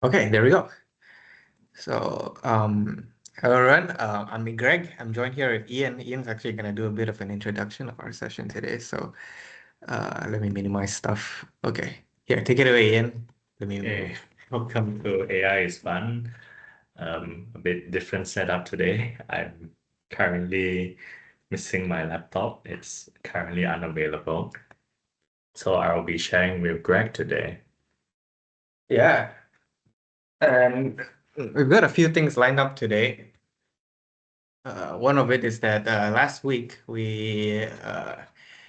Okay, there we go. Hello everyone. I'm Greg. I'm joined here with Ian. Ian's actually going to do a bit of an introduction of our session today. Let me minimize stuff. Okay, here, take it away, Ian. Let me Hey, move. welcome to AI is Fun. A bit different setup today. I'm currently missing my laptop. It's currently unavailable. So I'll be sharing with Greg today. Yeah, and we've got a few things lined up today. One of it is that last week we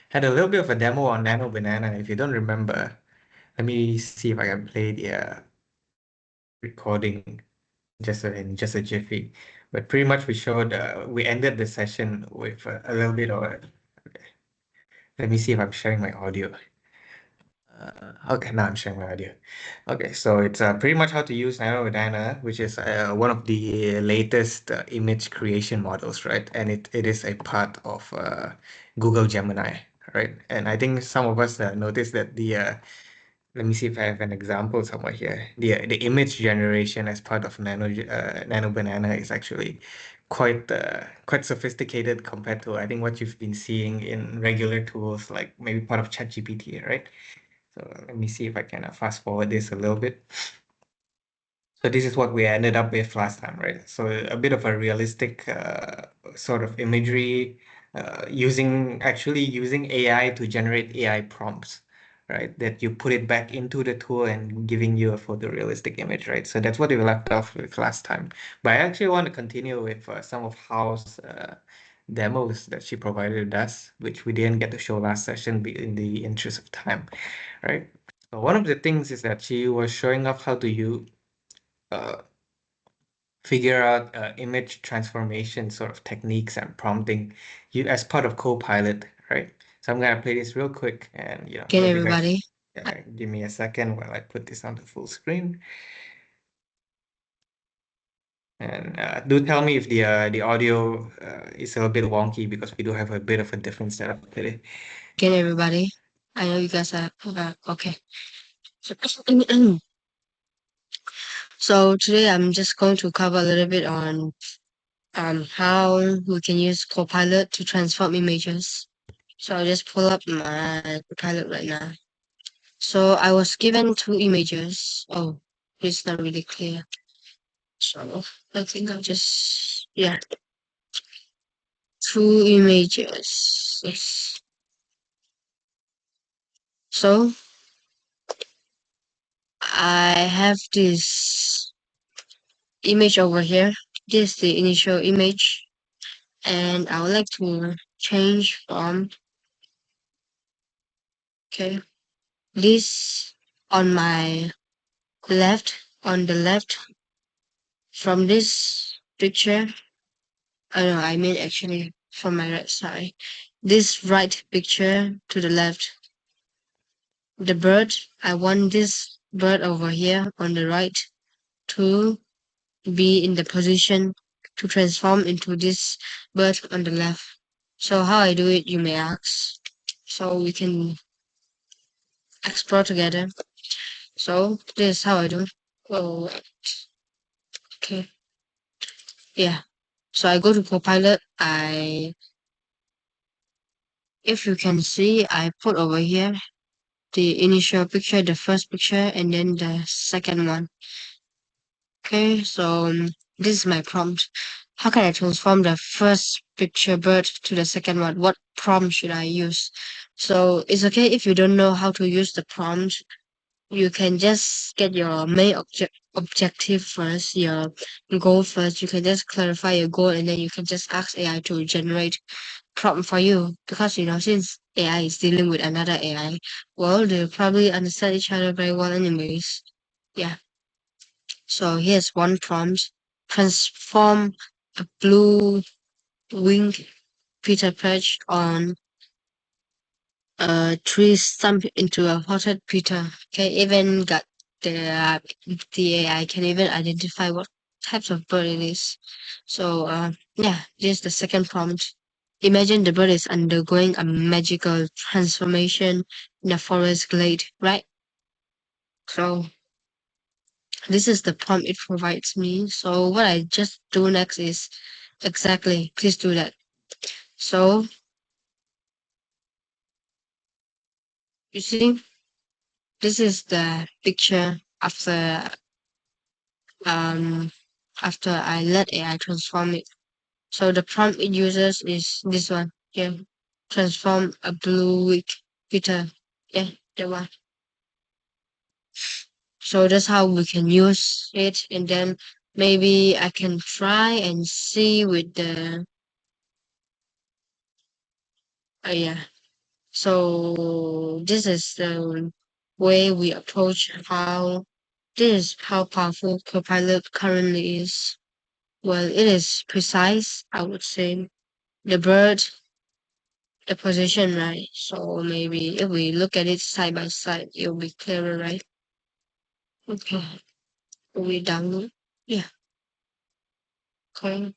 had a little bit of a demo on Nano Banana. If you don't remember, let me see if I can play the recording in just a jiffy. But pretty much we ended the session with a little bit of a, let me see if I'm sharing my audio. Okay, now I'm sharing my audio. Okay, so it's pretty much how to use Nano, which is one of the latest image creation models, right? And it is a part of Google Gemini, right? And I think some of us noticed that let me see if I have an example somewhere here. The image generation as part of Nano Banana is actually quite sophisticated compared to I think what you've been seeing in regular tools like maybe part of ChatGPT, right? So let me see if I can fast forward this a little bit. So this is what we ended up with last time, right? So a bit of a realistic sort of imagery, actually using AI to generate AI prompts, right? That you put it back into the tool and giving you a photorealistic image, right? So that's what we left off with last time. But I actually want to continue with some of Hao's demos that she provided us, which we didn't get to show last session in the interest of time, right? So one of the things is that she was showing off how to uh, figure out image transformation sort of techniques and prompting you as part of Copilot, right? So I'm gonna play this real quick and Again, let you guys everybody. give me a second while I put this on the full screen. And do tell me if the audio is a little bit wonky because we do have a bit of a different setup today. Again, everybody. I know you guys are okay. So, so today I'm just going to cover a little bit on how we can use Copilot to transform images. So I'll just pull up my Copilot right now. So I was given two images. Oh, it's not really clear. So I think I'll just two images. Yes. So I have this image over here. This is the initial image, and I would like to change from this on my on the left from this picture. Oh no, I mean actually from my right side. This right picture to the left. The bird, I want this bird over here on the right to be in the position to transform into this bird on the left. So how I do it, you may ask. So we can explore together. So this is how I do. Oh, okay. Yeah. So I go to Copilot. If you can see, I put over here the initial picture, the first picture, and then the second one. Okay. So this is my prompt. How can I transform the first picture bird to the second one? What prompt should I use? So it's okay if you don't know how to use the prompt. You can just get your main objective first, your goal first. You can just clarify your goal and then you can just ask AI to generate prompt for you. Because since AI is dealing with another AI, well, they probably understand each other very well anyways. Yeah. So here's one prompt. Transform a blue winged Peter perch on tree stump into a potted Peter. Okay, even got the AI can even identify what types of bird it is. So yeah, this is the second prompt. Imagine the bird is undergoing a magical transformation in a forest glade, right? So This is the prompt it provides me. So what I just do next is exactly, please do that. So you see, this is the picture um after I let AI transform it. So the prompt it uses is this one. Yeah. Transform a blue wig guitar. Yeah, that one. So that's how we can use it, and then maybe I can try and see with the yeah. So this is the way we approach how this is how powerful Copilot currently is. Well, it is precise, I would say. The bird, the position, right? So maybe if we look at it side by side, it'll be clearer, right? Okay, we download. Yeah, okay.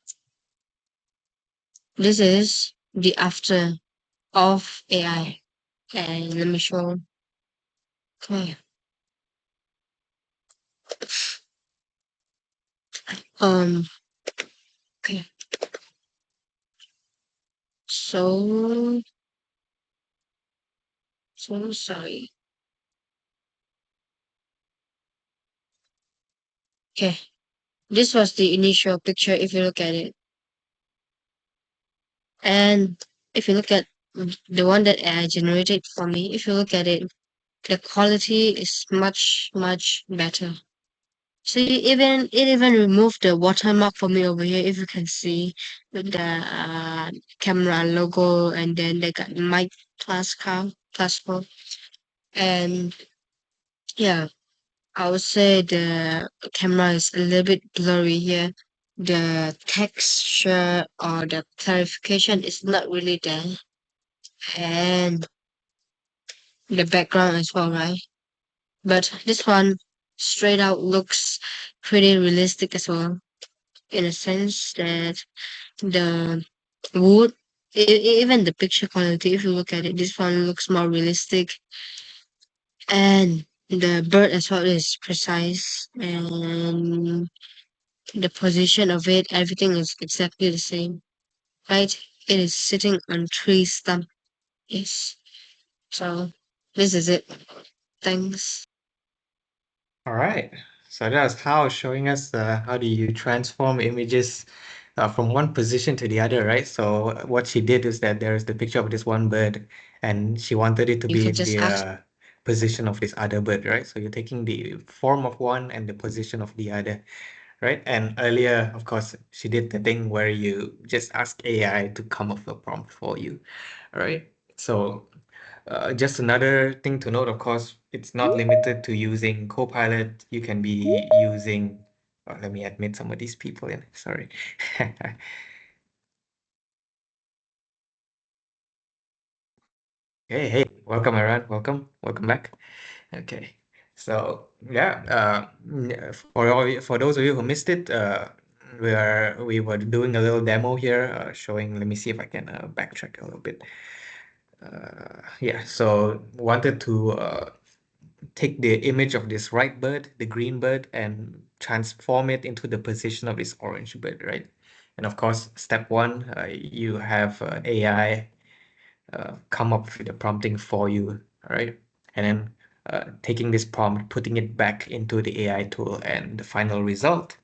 This is the after of AI. And let me show. Okay. Um. Okay. So sorry. Okay. This was the initial picture. If you look at it, and if you look at the one that AI generated for me, if you look at it, the quality is much better. See, it even removed the watermark for me over here. If you can see with the camera logo, and then they got mic plus four, and yeah, I would say the camera is a little bit blurry here. The texture or the clarification is not really there, and the background as well, right? But this one straight out looks pretty realistic as well, in a sense that the wood, even the picture quality, if you look at it, this one looks more realistic, and the bird as well is precise, and the position of it, everything is exactly the same, right? It is sitting on tree stump. Yes. So this is it. Thanks. All right. So that's how showing us how do you transform images from one position to the other, right? So what she did is that there is the picture of this one bird, and she wanted it to You be can in just the ask. position of this other bird, right? So you're taking the form of one and the position of the other, right? And earlier, of course, she did the thing where you just ask AI to come up with a prompt for you, right? So just another thing to note, of course, it's not limited to using Copilot. You can be using, let me admit some of these people in, sorry. Hey, welcome everyone, welcome back. Okay, so yeah, for those of you who missed it, we were doing a little demo here, showing. Let me see if I can backtrack a little bit. Yeah, so wanted to take the image of this right bird, the green bird, and transform it into the position of this orange bird, right? And of course, step one, you have AI come up with the prompting for you, all right? And then taking this prompt, putting it back into the AI tool, and the final result,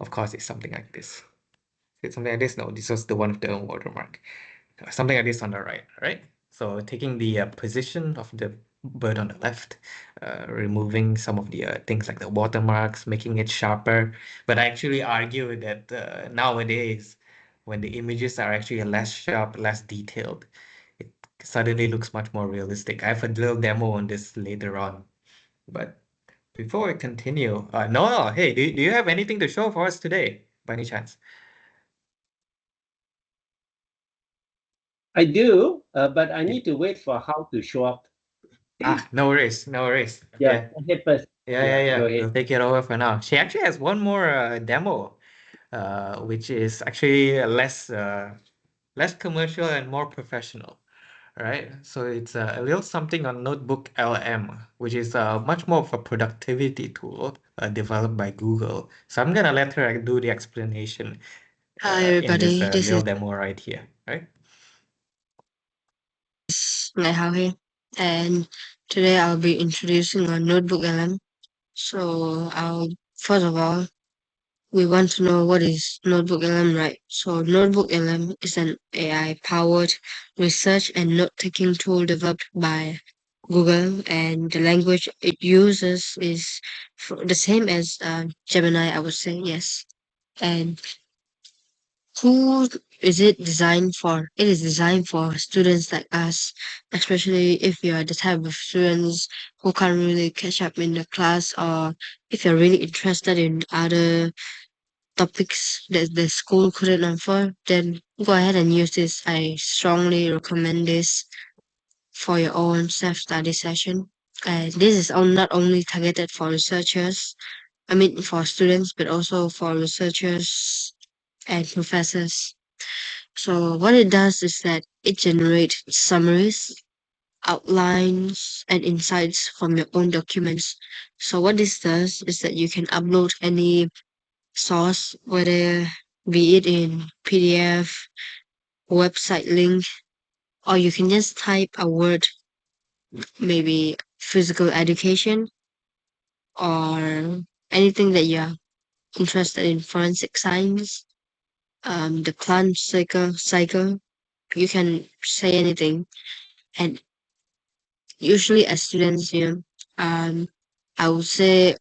of course, is something like this. It's something like this. No, this was the one with the watermark. Something like this on the right, right? So taking the position of the bird on the left, removing some of the things like the watermarks, making it sharper. But I actually argue that nowadays, when the images are actually less sharp, less detailed, it suddenly looks much more realistic. I have a little demo on this later on. But before we continue, no, hey, do you have anything to show for us today, by any chance? I do, but I need to wait for how to show up. No worries, no worries. Yeah, Yeah. ahead first. Go We'll ahead. take it over for now. She actually has one more demo, which is actually less commercial and more professional, right? So it's a little something on Notebook LM, which is much more of a productivity tool developed by Google. So I'm gonna let her do the explanation Hi in this everybody, this little is demo right here, right? Ngài Hao here, and today I'll be introducing a Notebook LM. So first of all, we want to know what is Notebook LM, right? So Notebook LM is an AI-powered research and note-taking tool developed by Google, and the language it uses is the same as Gemini, I would say, yes. And who is it designed for? It is designed for students like us, especially if you are the type of students who can't really catch up in the class, or if you're really interested in other topics that the school couldn't offer, then go ahead and use this. I strongly recommend this for your own self-study session. And this is not only targeted for researchers, I mean for students, but also for researchers and professors. So what it does is that it generates summaries, outlines, and insights from your own documents. So what this does is that you can upload any source, whether be it in PDF, website link, or you can just type a word, maybe physical education or anything that you're interested in, forensic science, the plant cycle. You can say anything, and usually as students, I would say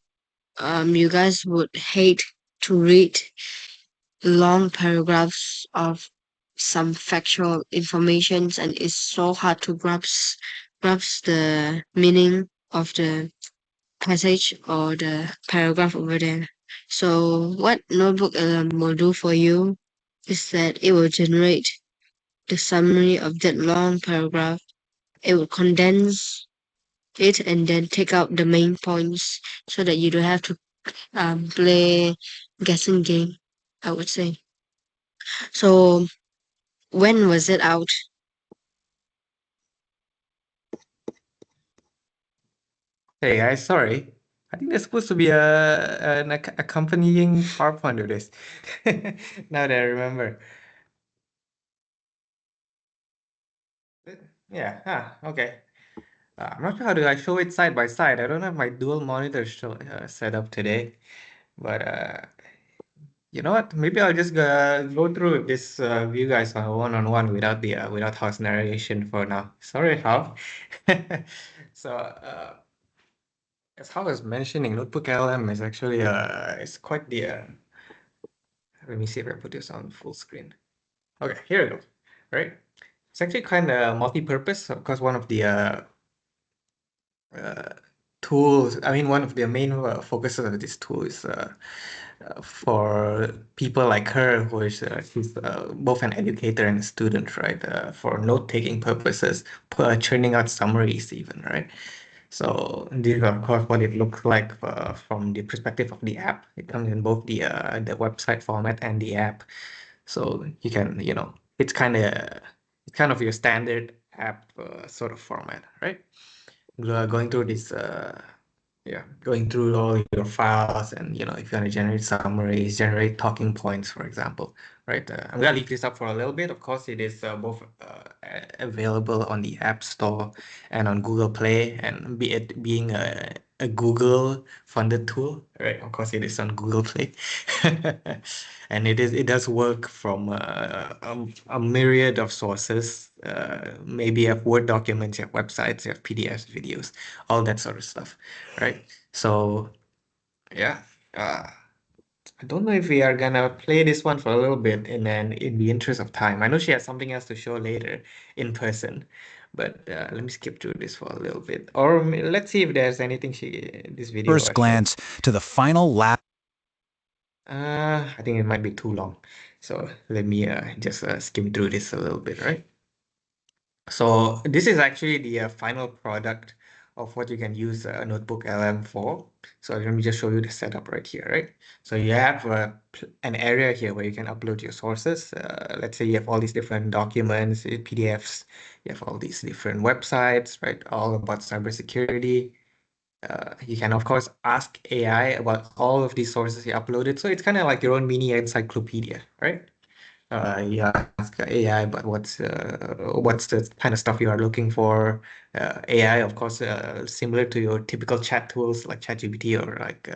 you guys would hate to read long paragraphs of some factual informations, and it's so hard to grasp the meaning of the passage or the paragraph over there. So what Notebook will do for you is that it will generate the summary of that long paragraph. It will condense it and then take out the main points so that you don't have to play guessing game, I would say. So when was it out? Hey guys, sorry. I think there's supposed to be an accompanying PowerPoint to this. Now that I remember. Yeah, okay. I'm not sure how do I show it side by side. I don't have my dual monitor set up today, but you know what? Maybe I'll just go through this with you guys one-on-one without the without house narration for now. Sorry, how? So as Hao was mentioning, Notebook LM is actually it's quite the let me see if I put this on full screen. Okay, here it goes. Right? It's actually kind of multi-purpose. Of course, one of the uh, tools. I mean, one of the main focuses of this tool is for people like her, who is she's both an educator and a student, right? For note-taking purposes, churning out summaries, even, right? So this is of course what it looks like from the perspective of the app. It comes in both the website format and the app, so you can it's kind of your standard app sort of format, right? Going through this yeah, going through all your files, and if you want to generate summaries, generate talking points, for example, right? I'm gonna leave this up for a little bit. Of course, it is both available on the App Store and on Google Play, and being a Google funded tool, right? Of course, it is on Google Play, and it does work from a myriad of sources. Maybe you have Word documents, you have websites, you have PDFs, videos, all that sort of stuff, right? So yeah, I don't know if we are gonna play this one for a little bit, and then in the interest of time, I know she has something else to show later in person, but let me skip through this for a little bit, or let's see if there's anything this video First has shown. glance to the final lap. I think it might be too long, so let me just skim through this a little bit, right? So this is actually the final product of what you can use a notebook LM for. So let me just show you the setup right here, right? So you have an area here where you can upload your sources. Let's say you have all these different documents, PDFs, you have all these different websites, right? All about cybersecurity. You can, of course, ask AI about all of these sources you uploaded. So it's kind of like your own mini encyclopedia, right? You ask AI about what's the kind of stuff you are looking for. AI, of course, similar to your typical chat tools like ChatGPT or like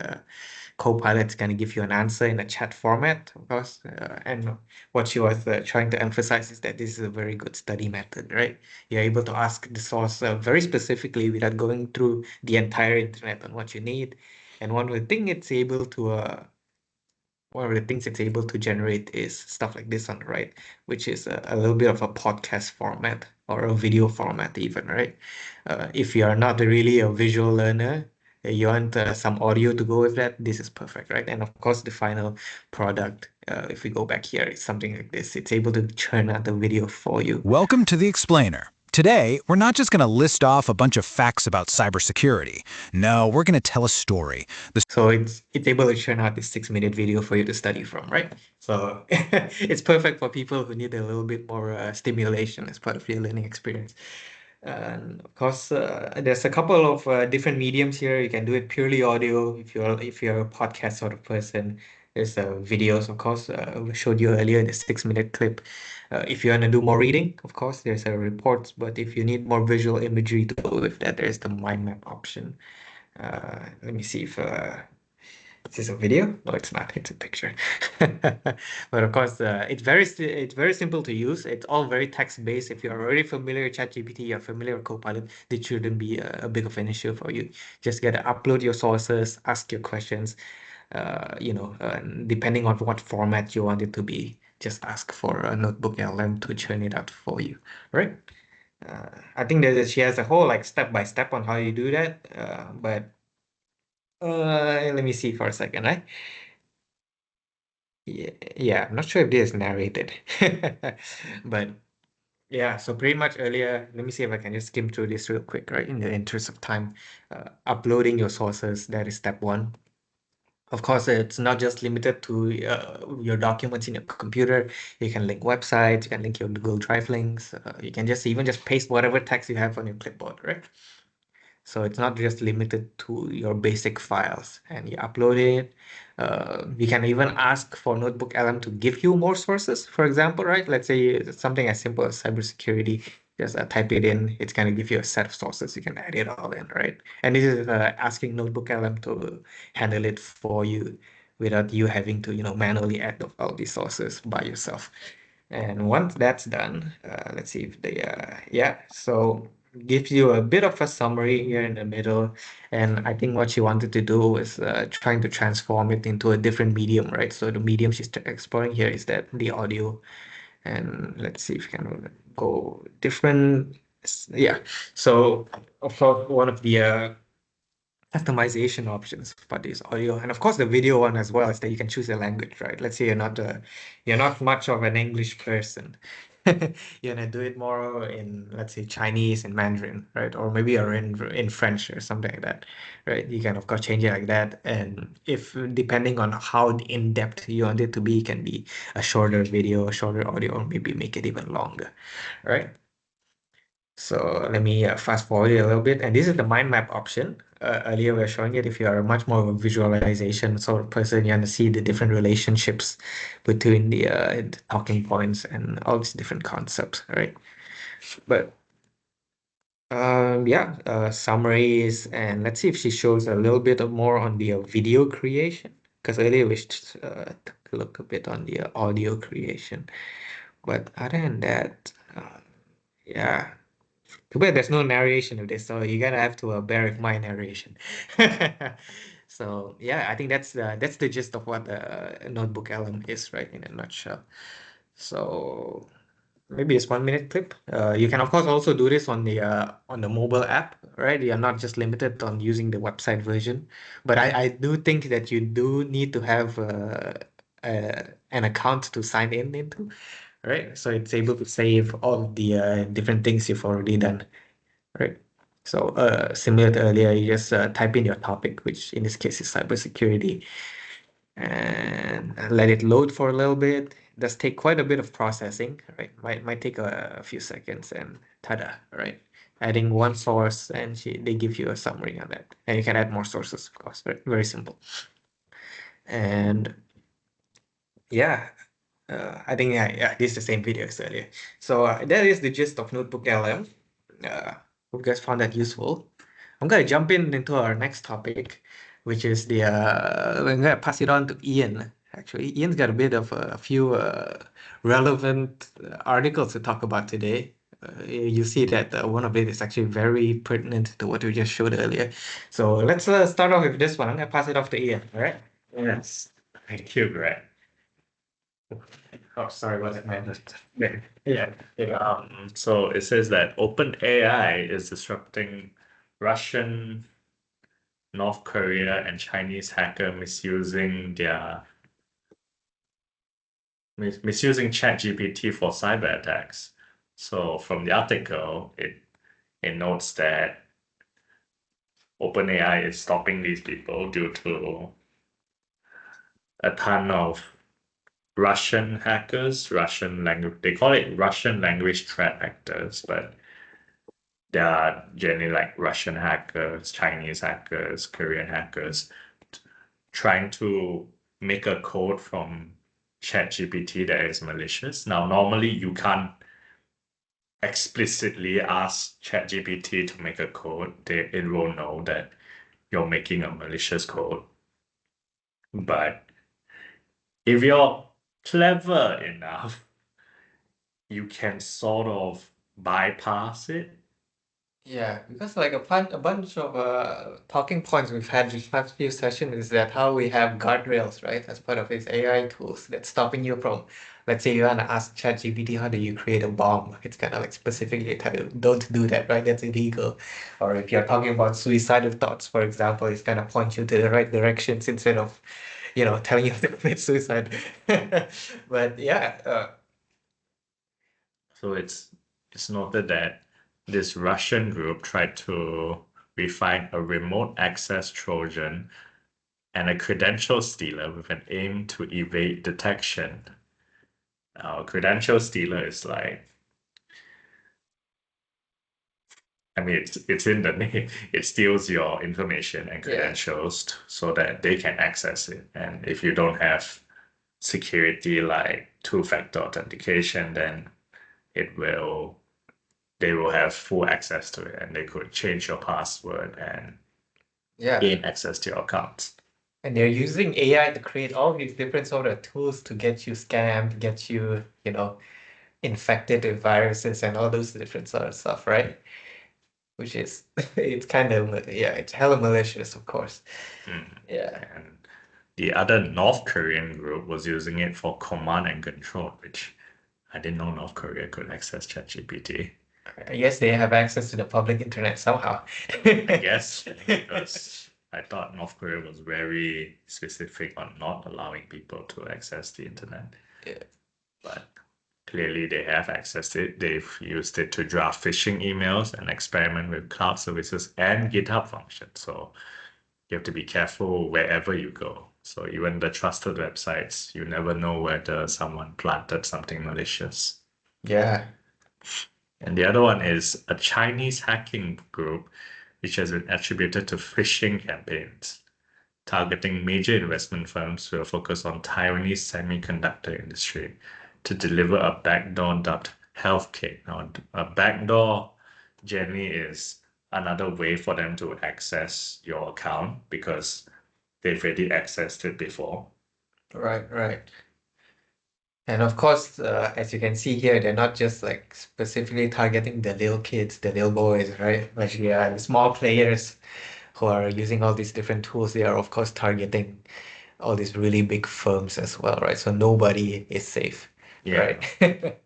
Copilot's going to give you an answer in a chat format, of course. And what she was trying to emphasize is that this is a very good study method, right? You're able to ask the source very specifically without going through the entire internet on what you need. And one of the thing it's able to one of the things it's able to generate is stuff like this on the right, which is a little bit of a podcast format or a video format even, right? If you are not really a visual learner, you want some audio to go with that, this is perfect, right? And of course, the final product, if we go back here, is something like this. It's able to churn out the video for you. Welcome to The Explainer. Today, we're not just going to list off a bunch of facts about cybersecurity. No, we're going to tell a story. So it's able to churn out this 6-minute video for you to study from, right? So it's perfect for people who need a little bit more stimulation as part of your learning experience. And of course, there's a couple of different mediums here. You can do it purely audio if you're a podcast sort of person. There's videos, of course. We showed you earlier the 6-minute clip. If you want to do more reading, of course, there's reports. But if you need more visual imagery to go with that, there's the mind map option. Let me see if is this a video? No, it's not. It's a picture. But of course, it's very simple to use. It's all very text-based. If you're already familiar with ChatGPT, you're familiar with Copilot, this shouldn't be a big of an issue for you. Just get to upload your sources, ask your questions. Depending on what format you want it to be, just ask for a notebook LM to churn it out for you, right? I think that she has a whole like step by step on how you do that. But let me see for a second, right? Yeah, I'm not sure if this is narrated. But yeah, so pretty much earlier, let me see if I can just skim through this real quick, right? In the interest of time. Uploading your sources, that is step one. Of course, it's not just limited to your documents in your computer. You can link websites, you can link your Google Drive links. You can just even just paste whatever text you have on your clipboard, right? So it's not just limited to your basic files, and you upload it. You can even ask for Notebook LM to give you more sources, for example, right? Let's say it's something as simple as cybersecurity. Just type it in, it's going to give you a set of sources. You can add it all in, right? And this is asking Notebook LM to handle it for you without you having to, manually add all these sources by yourself. And once that's done, let's see if yeah, so gives you a bit of a summary here in the middle. And I think what she wanted to do is trying to transform it into a different medium, right? So the medium she's exploring here is that the audio. And let's see if we can go different. Yeah. So of course, one of the customization options for this audio, and of course the video one as well, is that you can choose a language, right? Let's say you're not much of an English person. You're gonna do it more in, let's say, Chinese and Mandarin, right? Or maybe you're in French or something like that, right? You can of course change it like that, and if depending on how in depth you want it to be, it can be a shorter video, a shorter audio, or maybe make it even longer, right? So let me fast forward it a little bit. And this is the mind map option. Earlier we were showing it if you are much more of a visualization sort of person, you want to see the different relationships between the talking points and all these different concepts, right? But yeah, summaries, and let's see if she shows a little bit of more on the video creation. Because earlier we took a look a bit on the audio creation. But other than that, yeah. Too bad there's no narration of this, so you're gonna have to bear with my narration. So yeah, I think that's the gist of what the Notebook LM is, right, in a nutshell. So maybe it's 1 minute clip. You can of course also do this on the mobile app, right? You're not just limited on using the website version, but I do think that you do need to have an account to sign into, right? So it's able to save all of the different things you've already done, right? So similar to earlier, you just type in your topic, which in this case is cybersecurity, and let it load for a little bit. It does take quite a bit of processing, right? Might take a few seconds, and tada, right? Adding one source, and they give you a summary on that, and you can add more sources, of course. Very simple. And yeah, I think yeah, this is the same video as earlier. So that is the gist of Notebook LM. Hope you guys found that useful. I'm gonna jump into our next topic, which is we're gonna pass it on to Ian. Actually, Ian's got a bit of a few relevant articles to talk about today. You see that one of it is actually very pertinent to what we just showed earlier. So let's start off with this one. I'm gonna pass it off to Ian. All right? Yes. Thank you, Greg. Oh, sorry, was it meant? Yeah. So it says that OpenAI is disrupting Russian, North Korea, and Chinese hacker misusing ChatGPT for cyber attacks. So from the article, it notes that OpenAI is stopping these people due to a ton of Russian hackers, Russian language. They call it Russian language threat actors, but they are generally like Russian hackers, Chinese hackers, Korean hackers, trying to make a code from ChatGPT that is malicious. Now, normally you can't explicitly ask ChatGPT to make a code. It will know that you're making a malicious code. But if you're clever enough, you can sort of bypass it. Yeah, because like a bunch of talking points we've had these past few sessions is that how we have guardrails, right, as part of these AI tools that's stopping you from, let's say you want to ask ChatGPT how do you create a bomb? It's kind of like specifically titled, don't do that, right? That's illegal. Or if you're talking about suicidal thoughts, for example, it's kind of point you to the right directions instead of, telling you to commit suicide. But yeah, So it's noted that this Russian group tried to refine a remote access Trojan and a credential stealer with an aim to evade detection. Now, a credential stealer is like, I mean, it's in the name. It steals your information and Yeah. credentials so that they can access it. And if you don't have security like two-factor authentication, then they will have full access to it, and they could change your password and yeah. gain access to your accounts. And they're using AI to create all these different sort of tools to get you scammed, get you, infected with viruses and all those different sort of stuff, right? Which is, it's kind of, yeah, it's hella malicious, of course. Yeah. And the other North Korean group was using it for command and control, which I didn't know North Korea could access ChatGPT. I guess they have access to the public internet somehow. I guess because I thought North Korea was very specific on not allowing people to access the internet. Yeah. But clearly they have accessed it. They've used it to draft phishing emails and experiment with cloud services and GitHub functions. So you have to be careful wherever you go. So even the trusted websites, you never know whether someone planted something malicious. Yeah. And the other one is a Chinese hacking group, which has been attributed to phishing campaigns targeting major investment firms who are focused on Taiwanese semiconductor industry to deliver a backdoor dubbed healthcare. Now, a backdoor generally is another way for them to access your account because they've already accessed it before. Right. And of course, as you can see here, they're not just like specifically targeting the little kids, the little boys, right? Like the small players who are using all these different tools. They are of course targeting all these really big firms as well, right? So nobody is safe, Yeah. right?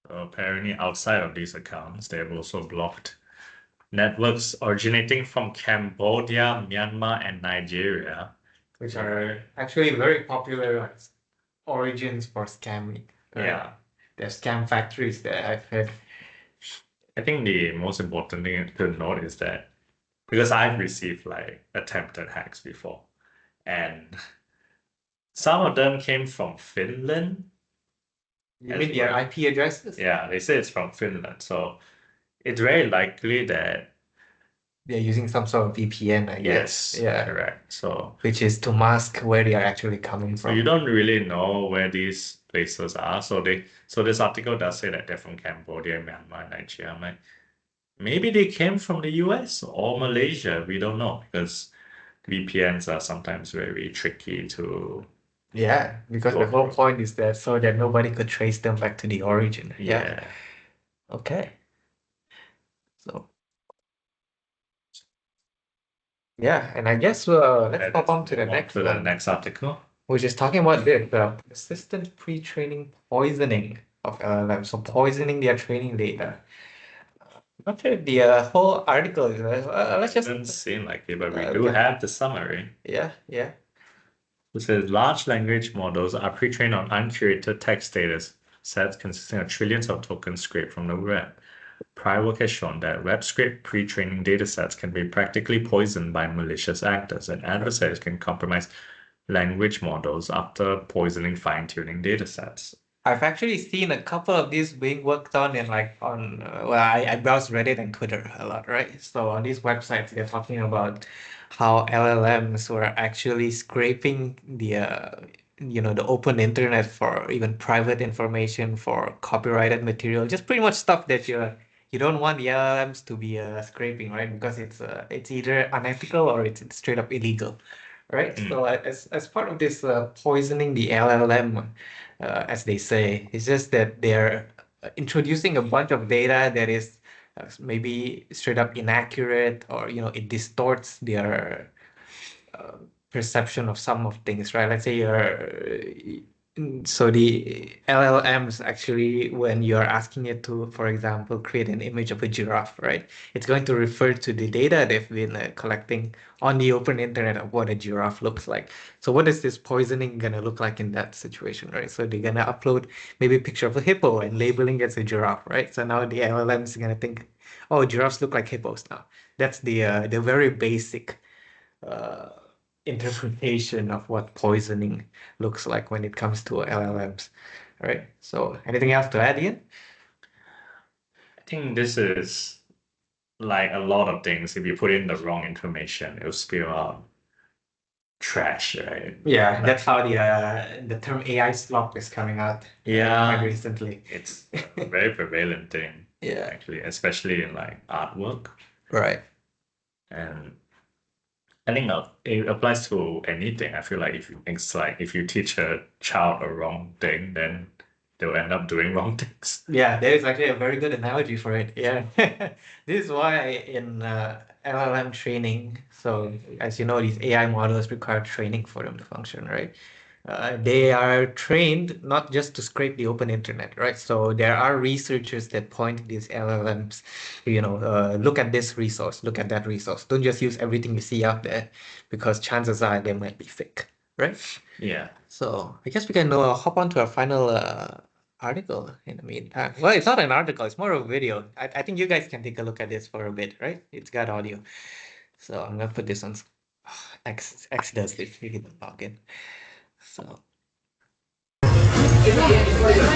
So apparently, outside of these accounts, they have also blocked networks originating from Cambodia, Myanmar, and Nigeria. Which are actually very popular origins for scamming. Right? Yeah. There's scam factories that I've heard. I think the most important thing to note is that because I've received like attempted hacks before, and some of them came from Finland. You as mean their well. IP addresses? Yeah, they say it's from Finland, so it's very likely that They're using some sort of VPN, I guess. yes, Yeah. correct. So Which is to mask where they are actually coming so from. you don't really know where these places are. So this article does say that they're from Cambodia, Myanmar, Nigeria. I'm like, maybe they came from the US or Malaysia. We don't know because VPNs are sometimes very tricky to Yeah, because go the whole through. point is that so that nobody could trace them back to the origin. Yeah. Yeah. Okay. So yeah, and I guess let's hop on to the Move on next to the one, next article. which is talking about the persistent pre-training poisoning of LLM. So poisoning their training data. Not sure if the whole article is. Let's just Doesn't seem like it, but we we do can. have the summary. Yeah, yeah. It says large language models are pre-trained on uncurated text data sets consisting of trillions of tokens scraped from the web. Prior work has shown that web scrape pre-training datasets can be practically poisoned by malicious actors, and adversaries can compromise language models after poisoning fine-tuning datasets. I've actually seen a couple of these being worked on in like on well, I browse Reddit and Twitter a lot, right? So on these websites, they're talking about how LLMs were actually scraping the the open internet for even private information for copyrighted material, just pretty much stuff that you don't want the LLMs to be scraping, right? Because it's either unethical or it's straight up illegal, right? So as part of this poisoning the LLM, as they say, it's just that they're introducing a bunch of data that is maybe straight up inaccurate, or it distorts their uh, perception of some of things, right? Let's say so the LLMs actually, when you're asking it to, for example, create an image of a giraffe, right? It's going to refer to the data they've been collecting on the open internet of what a giraffe looks like. So what is this poisoning gonna look like in that situation, right? So they're gonna upload maybe a picture of a hippo and labeling it as a giraffe, right? So now the LLM is gonna think, oh, giraffes look like hippos now. That's the very basic uh, interpretation of what poisoning looks like when it comes to LLMs. All right. So anything else to add, Ian? I think this is like a lot of things. If you put in the wrong information, it'll spill out trash, right? Yeah, that's how the term AI slop is coming out. Yeah. Quite recently. It's a very prevalent thing, Yeah. actually, especially in like artwork. Right. And I think it applies to anything. I feel like if you teach a child a wrong thing, then they'll end up doing wrong things. Yeah, there is actually a very good analogy for it. Yeah. This is why in LLM training, so as you know, these AI models require training for them to function, right? They are trained not just to scrape the open internet, right? So there are researchers that point to these LLMs, look at this resource, look at that resource. Don't just use everything you see out there, because chances are they might be fake, right? Yeah. So I guess we can hop on to our final article in the meantime. Well, it's not an article, it's more of a video. I think you guys can take a look at this for a bit, right? It's got audio. So I'm gonna put this on X does this, you can log in. So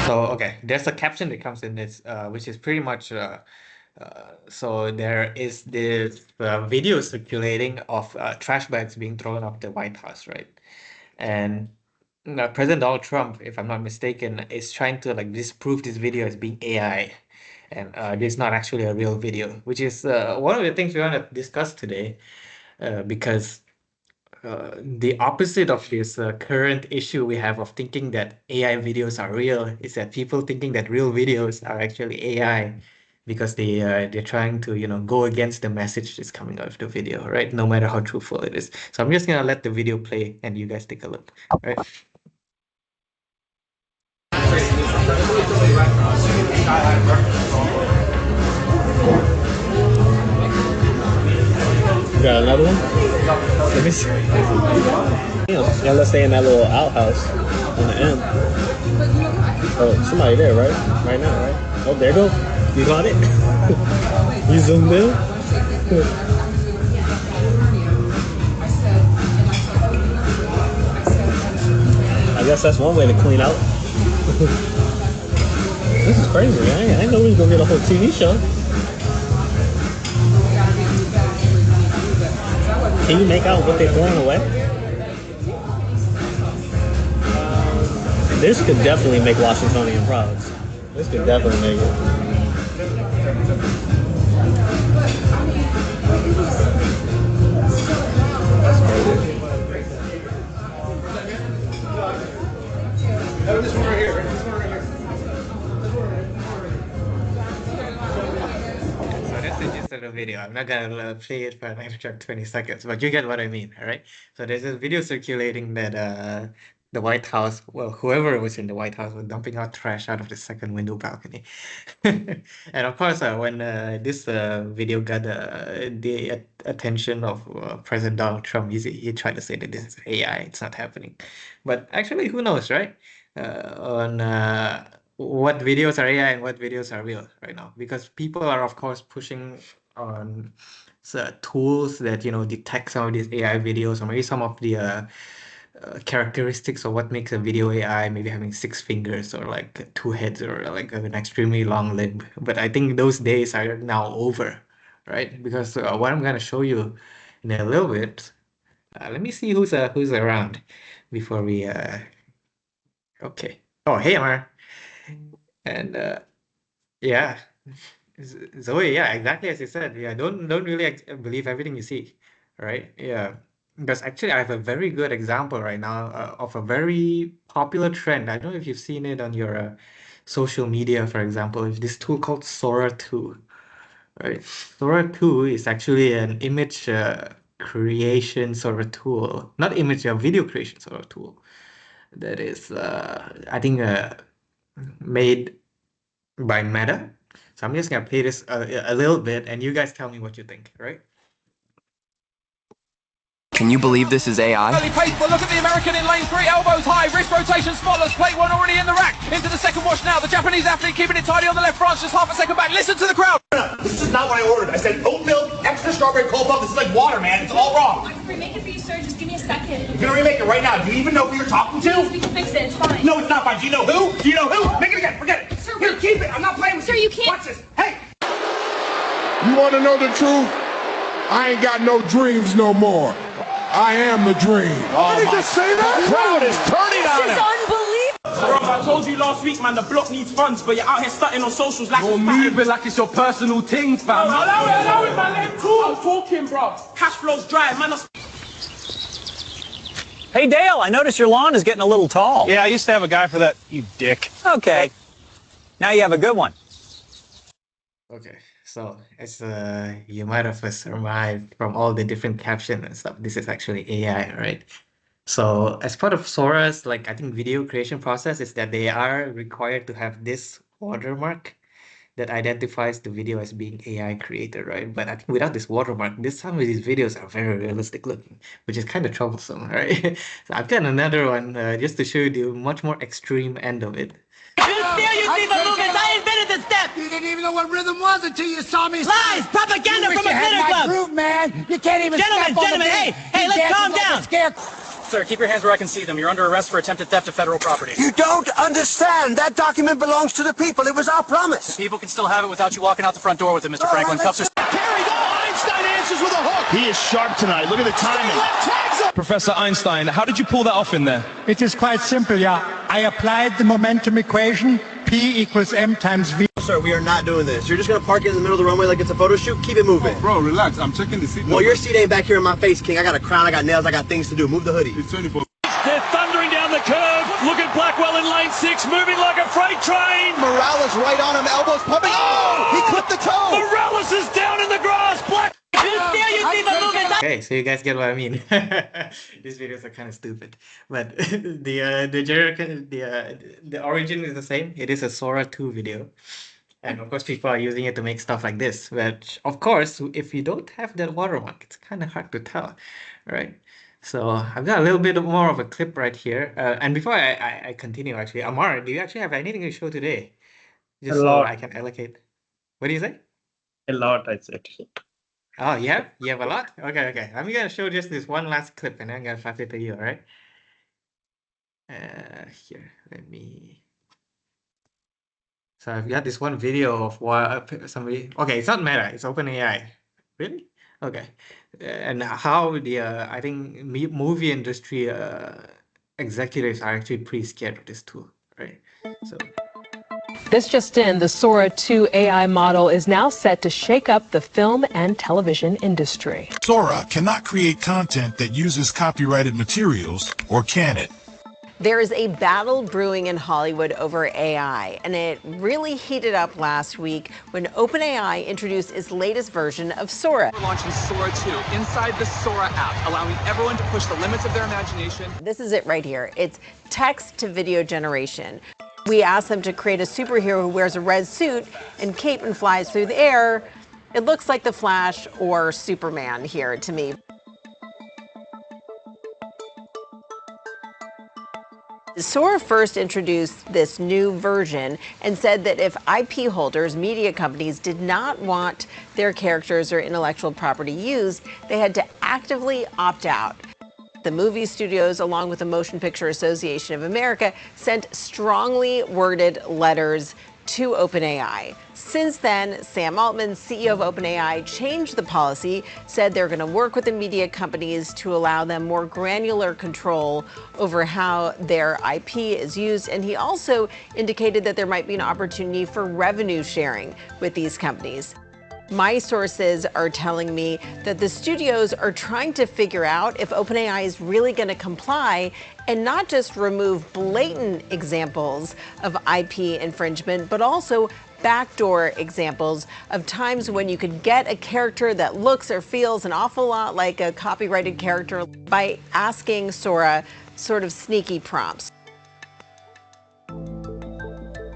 okay, there's a caption that comes in this, which is pretty much so there is this video circulating of trash bags being thrown off the White House, right? And President Donald Trump, if I'm not mistaken, is trying to like disprove this video as being AI, and this is not actually a real video, which is one of the things we want to discuss today, because the opposite of this current issue we have of thinking that AI videos are real is that people thinking that real videos are actually AI, because they're trying to go against the message that's coming out of the video, right? No matter how truthful it is. So I'm just gonna let the video play and you guys take a look, right? You got another one? Let me see. Yeah, let's stay in that little outhouse on the end. Oh, somebody there, right? Right now, right? Oh, there you go. You got it? You zoomed in? I guess that's one way to clean out. This is crazy, man. I know we was gonna get a whole TV show. Can you make out what they're throwing away? This could definitely make Washingtonian proud. This could definitely make it. That's crazy. This one right here. So this is just a little video. I'm not gonna play it for an extra 20 seconds, but you get what I mean, all right? So there's this video circulating that the White House, well, whoever was in the White House was dumping out trash out of the second window balcony. And of course, when this video got the attention of President Donald Trump, he tried to say that this is AI, it's not happening. But actually, who knows, right? On what videos are AI and what videos are real right now, because people are of course pushing on tools that detect some of these AI videos, or maybe some of the characteristics of what makes a video AI, maybe having 6 fingers or like 2 heads or like an extremely long limb. But I think those days are now over, right? Because what I'm gonna show you in a little bit, let me see who's around before we okay. Oh, hey, Amar. And yeah, Zoe, yeah, exactly as you said. Yeah, don't really believe everything you see, right? Yeah, because actually I have a very good example right now of a very popular trend. I don't know if you've seen it on your social media, for example. If this tool called Sora 2, right? Sora 2 is actually an image creation sort of tool, not image, a video creation sort of tool that is, I think, made by Meta. So I'm just gonna play this a little bit, and you guys tell me what you think, right? Can you believe this is AI? Early pace, but look at the American in lane 3, elbows high, wrist rotation spotless, plate 1 already in the rack, into the second wash now, the Japanese athlete keeping it tidy on the left branch, just half a second back, listen to the crowd! This is not what I ordered. I said oat milk, extra strawberry cold puff. This is like water, man. It's all wrong. I can remake it for you, sir. Just give me a second. You're gonna remake it right now. Do you even know who you're talking to? Please, we can fix it. It's fine. No, it's not fine. Do you know who? Do you know who? Make it again. Forget it. Sir, Here, keep it. I'm not playing with Sir, you can't. Watch this. Hey! You want to know the truth? I ain't got no dreams no more. I am the dream. Did he just say that? The crowd is turning on This is him. unbelievable. Bro, I told you last week, man, the block needs funds, but you're out here stunting on socials like You're moving like it's your personal thing, fam. Allow it, man, let him talk. I'm talking, bro. Cash flow's dry, man. Hey, Dale, I noticed your lawn is getting a little tall. Yeah, I used to have a guy for that, you dick. Okay. Now you have a good one. Okay, so as you might have surmised from all the different captions and stuff, this is actually AI, right? So as part of Sora's, like, I think video creation process is that they are required to have this watermark that identifies the video as being AI created, right? But I think without this watermark, some of these videos are very realistic looking, which is kind of troublesome, right? So I've got another one just to show you the much more extreme end of it. You see the movements. I invented the step. You didn't even know what rhythm was until you saw me. Lies, propaganda from a glitter club. Groove, man. You can't even. Gentlemen, hey, let's calm down. Sir, keep your hands where I can see them. You're under arrest for attempted theft of federal property. You don't understand. That document belongs to the people. It was our promise. People can still have it without you walking out the front door with it, Mr. Franklin. Cuffs are... Carry go! Einstein answers with a hook. He is sharp tonight. Look at the timing. Professor Einstein, how did you pull that off in there? It is quite simple, yeah. I applied the momentum equation, P equals M times V. Sir, we are not doing this. You're just gonna park it in the middle of the runway like it's a photo shoot? Keep it moving. Bro, relax. I'm checking the seat. Well, your seat ain't back here in my face, King. I got a crown, I got nails, I got things to do. Move the hoodie. It's 24. They're thundering down the curve. Look at Blackwell in lane 6, moving like a freight train. Morales right on him, elbows pumping. Oh! He clipped the toe! Morales is down in the grass. Okay, so you guys get what I mean. These videos are kind of stupid, but the origin is the same. It is a Sora 2 video, and of course people are using it to make stuff like this. But of course, if you don't have that watermark, it's kind of hard to tell, right? So I've got a little bit more of a clip right here. And before I continue, actually, Amar, do you actually have anything to show today? Just so I can allocate. What do you say? A lot, I said. Oh, you have a lot. Okay. I'm gonna show just this one last clip, and then I'm gonna pass it to you. All right. Here, let me. So I've got this one video of what somebody. Okay, it's not Meta. It's OpenAI. Really? Okay. And how the I think movie industry executives are actually pretty scared of this tool, right? So. This just in, the Sora 2 AI model is now set to shake up the film and television industry. Sora cannot create content that uses copyrighted materials, or can it? There is a battle brewing in Hollywood over AI, and it really heated up last week when OpenAI introduced its latest version of Sora. We're launching Sora 2 inside the Sora app, allowing everyone to push the limits of their imagination. This is it right here. It's text to video generation. We asked them to create a superhero who wears a red suit and cape and flies through the air. It looks like the Flash or Superman here to me. Sora first introduced this new version and said that if IP holders, media companies, did not want their characters or intellectual property used, they had to actively opt out. The movie studios, along with the Motion Picture Association of America, sent strongly worded letters to OpenAI. Since then, Sam Altman, CEO of OpenAI, changed the policy, said they're going to work with the media companies to allow them more granular control over how their IP is used. And he also indicated that there might be an opportunity for revenue sharing with these companies. My sources are telling me that the studios are trying to figure out if OpenAI is really going to comply and not just remove blatant examples of IP infringement, but also backdoor examples of times when you could get a character that looks or feels an awful lot like a copyrighted character by asking Sora sort of sneaky prompts.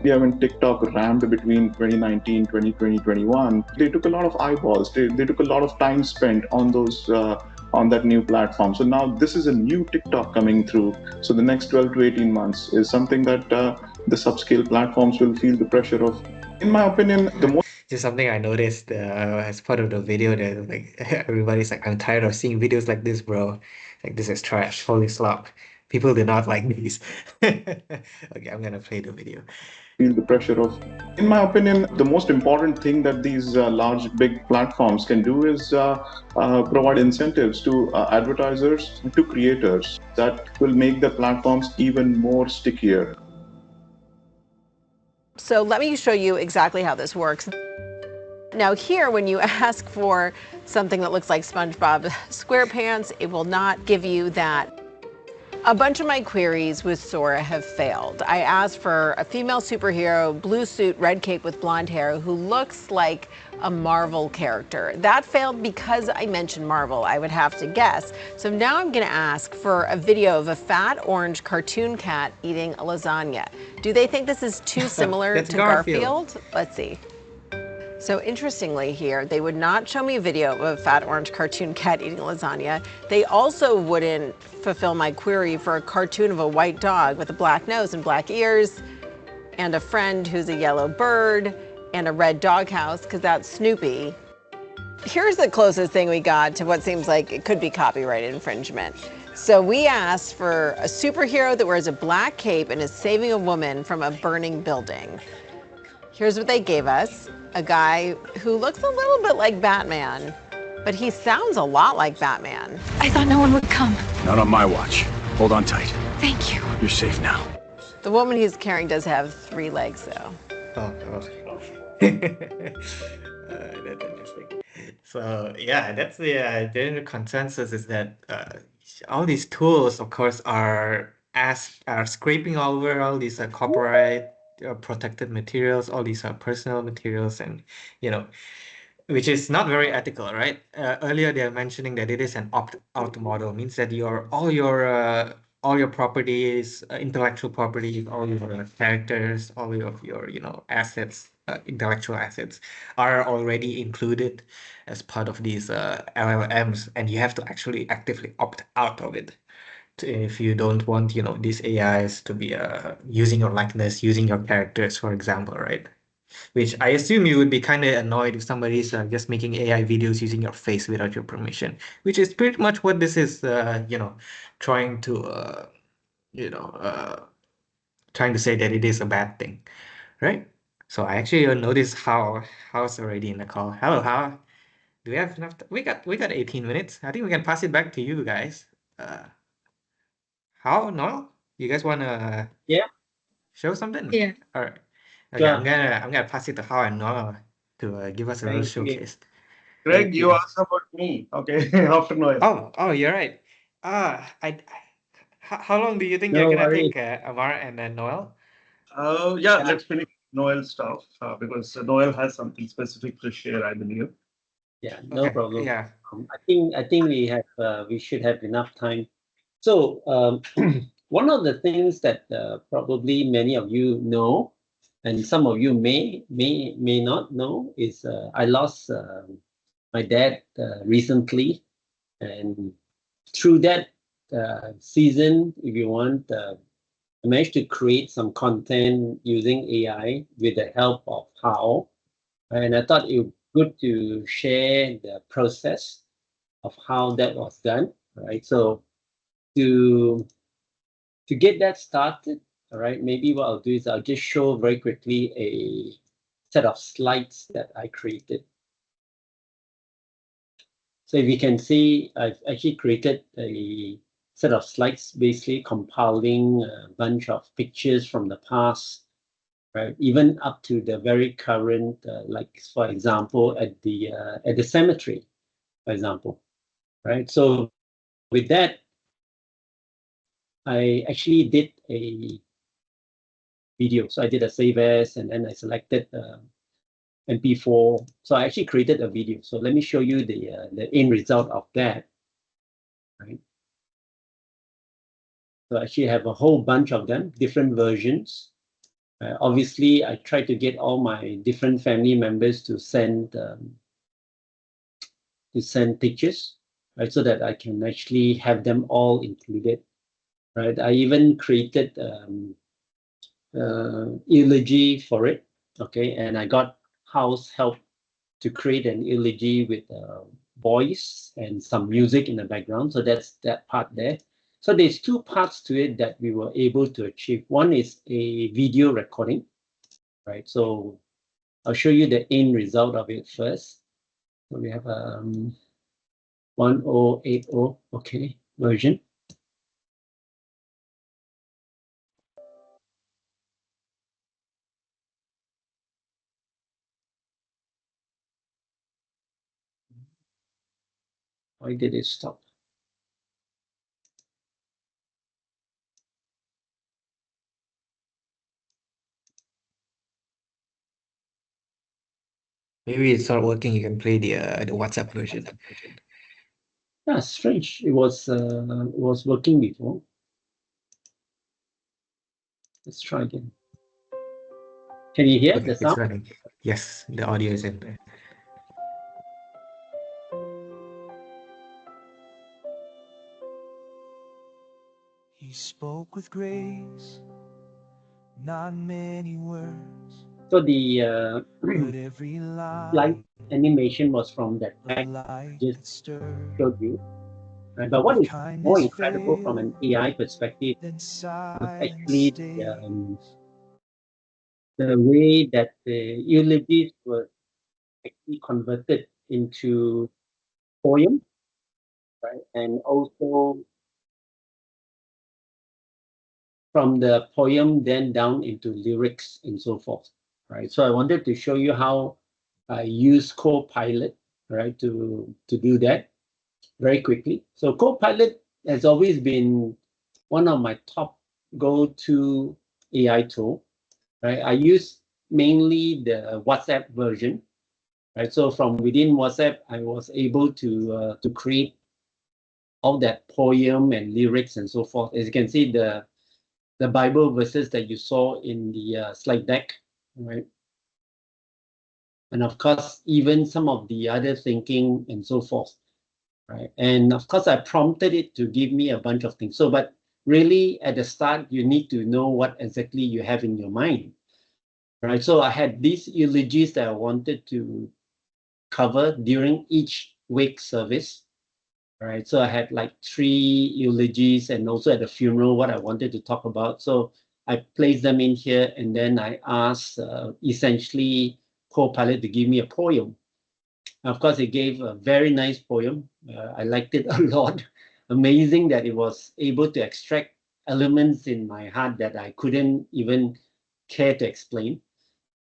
Yeah, when TikTok ramped between 2019, 2020, 21, they took a lot of eyeballs. They took a lot of time spent on those on that new platform. So now this is a new TikTok coming through. So the next 12 to 18 months is something that the subscale platforms will feel the pressure of. In my opinion, the most Just something I noticed as part of the video that like everybody's like, I'm tired of seeing videos like this, bro. Like this is trash, holy slop. People do not like these. Okay, I'm gonna play the video. Feel the pressure of. In my opinion, the most important thing that these large, big platforms can do is provide incentives to advertisers, to creators that will make the platforms even more stickier. So let me show you exactly how this works. Now here, when you ask for something that looks like SpongeBob SquarePants, it will not give you that. A bunch of my queries with Sora have failed. I asked for a female superhero, blue suit, red cape with blonde hair, who looks like a Marvel character. That failed because I mentioned Marvel, I would have to guess. So now I'm gonna ask for a video of a fat orange cartoon cat eating a lasagna. Do they think this is too similar to Garfield? Let's see. So interestingly here, they would not show me a video of a fat orange cartoon cat eating lasagna. They also wouldn't fulfill my query for a cartoon of a white dog with a black nose and black ears, and a friend who's a yellow bird, and a red doghouse, because that's Snoopy. Here's the closest thing we got to what seems like it could be copyright infringement. So we asked for a superhero that wears a black cape and is saving a woman from a burning building. Here's what they gave us. A guy who looks a little bit like Batman, but he sounds a lot like Batman. I thought no one would come. Not on my watch. Hold on tight. Thank you. You're safe now. The woman he's carrying does have 3 legs, though. Oh. That's interesting. So yeah, that's the general consensus is that all these tools, of course, are scraping over all these copyright protected materials, all these personal materials, and which is not very ethical, right? Earlier they are mentioning that it is an opt-out model, means that all your properties, intellectual property, all your characters, all of your assets, intellectual assets are already included as part of these LLMs, and you have to actually actively opt out of it if you don't want these AIs to be using your likeness, using your characters, for example, right? which I assume you would be kind of annoyed if somebody's just making AI videos using your face without your permission, which is pretty much what this is, trying to, trying to say that it is a bad thing, right? So I actually noticed how's already in the call. Hello, how? Do we have enough? We got 18 minutes. I think we can pass it back to you guys. How? No? You guys wanna show something? Yeah. All right. Okay, Sure. I'm gonna pass it to How and Noah to give us a little Thank you. showcase. Greg, Thank you asked about me. Okay, after Noel. Oh, you're right. How long do you think No you're gonna worries. take, Amar and then Noel? Yeah, let's finish Noel stuff because Noel has something specific to share, I believe. Yeah, no Okay, problem. yeah. I think we should have enough time. So one of the things that probably many of you know, and some of you may not know, is I lost my dad recently, and through that season, if you want, I managed to create some content using AI with the help of How, and I thought it would be good to share the process of how that was done. Right, so to get that started, all right, maybe what I'll do is I'll just show very quickly a set of slides that I created. So if you can see, I've actually created a set of slides, basically compiling a bunch of pictures from the past, right? Even up to the very current, like for example, at the cemetery, for example, right? So with that, I actually did a video. So I did a save as, and then I selected MP4. So I actually created a video. So let me show you the end result of that. Right. So I actually have a whole bunch of them, different versions. Obviously, I tried to get all my different family members to send pictures, right, so that I can actually have them all included. Right. I even created eulogy for it. Okay, and I got house help to create an eulogy with voice and some music in the background. So that's that part there. So there's two parts to it that we were able to achieve. One is a video recording, right? So I'll show you the end result of it first. So we have 1080, okay, version. Why did it stop? Maybe it's not working. You can play the WhatsApp version. Yeah, strange. It was working before. Let's try again. Can you hear Okay, the it's sound? running. Yes, the audio is in there. He spoke with grace, not many words. So the light animation was from that pack just showed you. Right? But what is more incredible from an AI perspective was actually the way that the eulogies were actually converted into poem, right? And also from the poem then down into lyrics and so forth, right? So I wanted to show you how I use Copilot, right, to do that very quickly. So Copilot has always been one of my top go-to AI tool, right? I use mainly the WhatsApp version, right? So from within WhatsApp, I was able to create all that poem and lyrics and so forth. As you can see, the Bible verses that you saw in the slide deck, right? And of course, even some of the other thinking and so forth, right? And of course, I prompted it to give me a bunch of things. So, but really at the start, you need to know what exactly you have in your mind. right? So I had these eulogies that I wanted to cover during each wake service, right? So I had like 3 eulogies, and also at the funeral, what I wanted to talk about. So I placed them in here, and then I asked essentially Copilot to give me a poem. Of course, he gave a very nice poem. I liked it a lot. Amazing that it was able to extract elements in my heart that I couldn't even care to explain,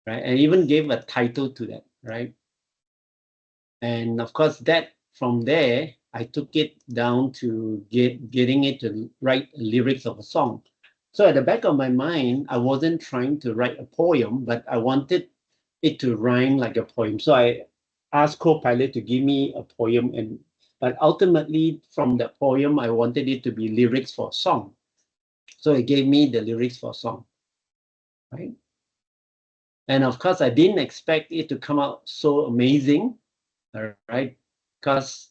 right? And even gave a title to that, right? And of course, that from there, I took it down to getting it to write lyrics of a song. So at the back of my mind, I wasn't trying to write a poem, but I wanted it to rhyme like a poem. So I asked Copilot to give me a poem, but ultimately from the poem, I wanted it to be lyrics for a song. So it gave me the lyrics for a song, right? And of course, I didn't expect it to come out so amazing, all right? Because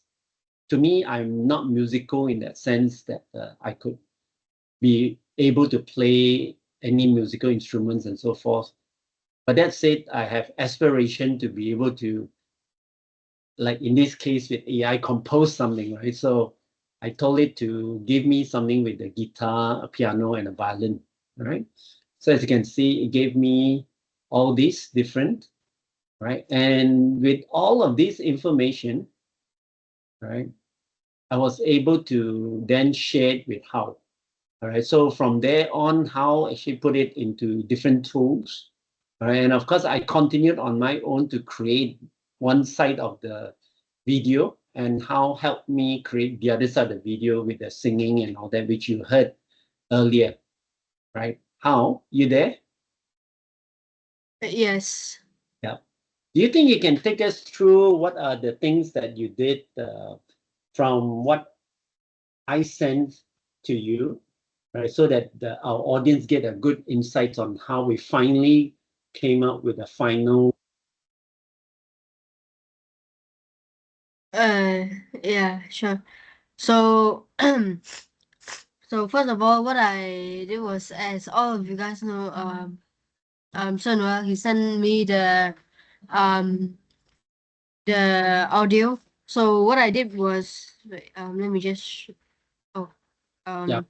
to me, I'm not musical in that sense that I could be able to play any musical instruments and so forth. But that said, I have aspiration to be able to, like in this case with AI, compose something, right? So I told it to give me something with a guitar, a piano, and a violin, right? So as you can see, it gave me all these different, right? And with all of this information, right, I was able to then share it with How. All right. So from there on, How actually put it into different tools. All right. And of course, I continued on my own to create one side of the video, and How helped me create the other side of the video with the singing and all that, which you heard earlier. Right. How, you there? Yes. Yeah. Do you think you can take us through what are the things that you did from what I sent to you, right? So that our audience get a good insight on how we finally came up with a final. Yeah, sure. So, so first of all, what I did was, as all of you guys know, Sunwell, he sent me um, the audio. So what I did was, wait, let me just, oh, Yeah,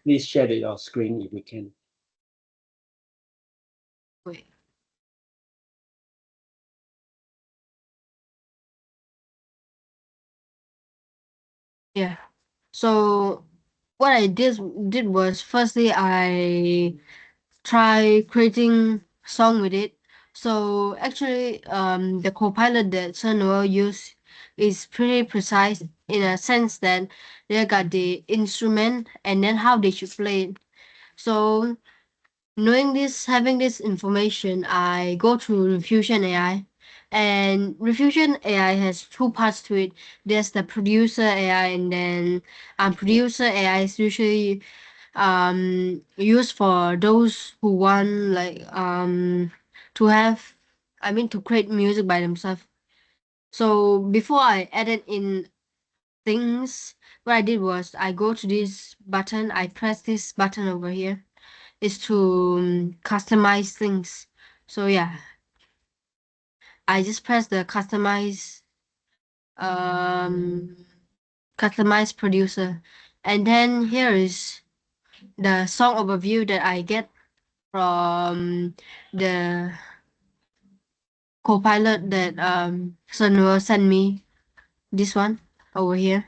please share your screen if you can. wait. Yeah. So what I did was, firstly I try creating song with it. So actually, the copilot that Sunwell use is pretty precise in a sense that they got the instrument and then how they should play it. So knowing this, having this information, I go to Refusion AI. And Refusion AI has 2 parts to it. There's the producer AI, and then producer AI is usually used for those who want like to have, I mean, to create music by themselves. So before I added in things, what I did was I go to this button, I press this button over here, is to customize things. So yeah, I just press the um customize producer, and then here is the song overview that I get from the copilot that Sunwell sent me. This one over here,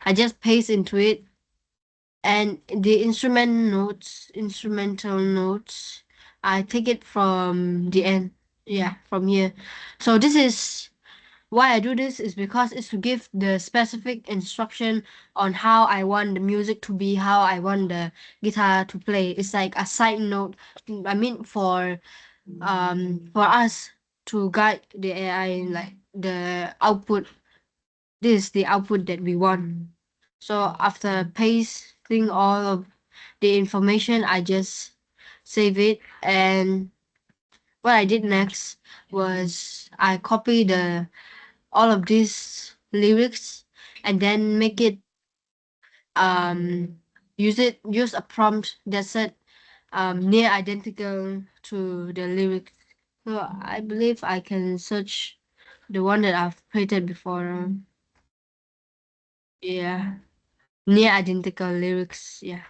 I just paste into it, and the instrumental notes, I take it from the end. Yeah, from here. So this is why I do this, is because it's to give the specific instruction on how I want the music to be, how I want the guitar to play. It's like a side note. I mean, for us to guide the AI, like the output. This is the output that we want. So after pasting all of the information, I just save it. And what I did next was I copy the all of these lyrics and then make it use a prompt that said near identical to the lyrics. So I believe I can search the one that I've created before. Yeah, near identical lyrics. Yeah.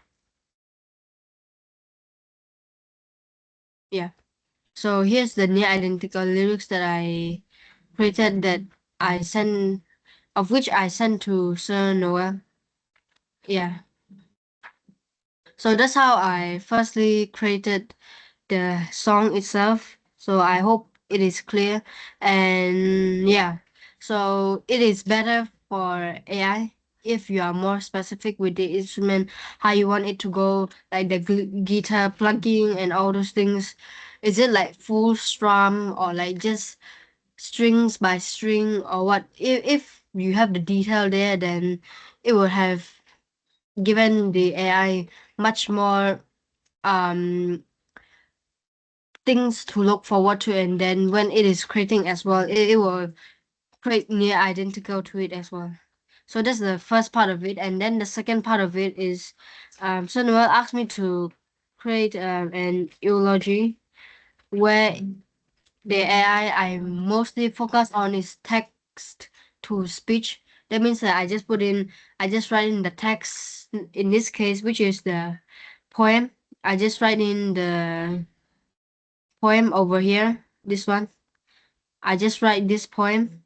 Yeah. So here's the near identical lyrics that I created that I sent, of which I sent to Sir Noel. Yeah. So that's how I firstly created the song itself. So I hope it is clear. And yeah, so it is better for AI if you are more specific with the instrument, how you want it to go, like the guitar plugging and all those things. Is it like full strum or like just strings by string or what? If you have the detail there, then it will have given the AI much more things to look forward to, and then when it is creating as well, it will create near identical to it as well. So that's the first part of it, and then the second part of it is so Noel asked me to create an eulogy where the AI I mostly focus on is text to speech. That means that I just write in the text in this case, which is the poem. I just write in the poem over here, this one. I just write this poem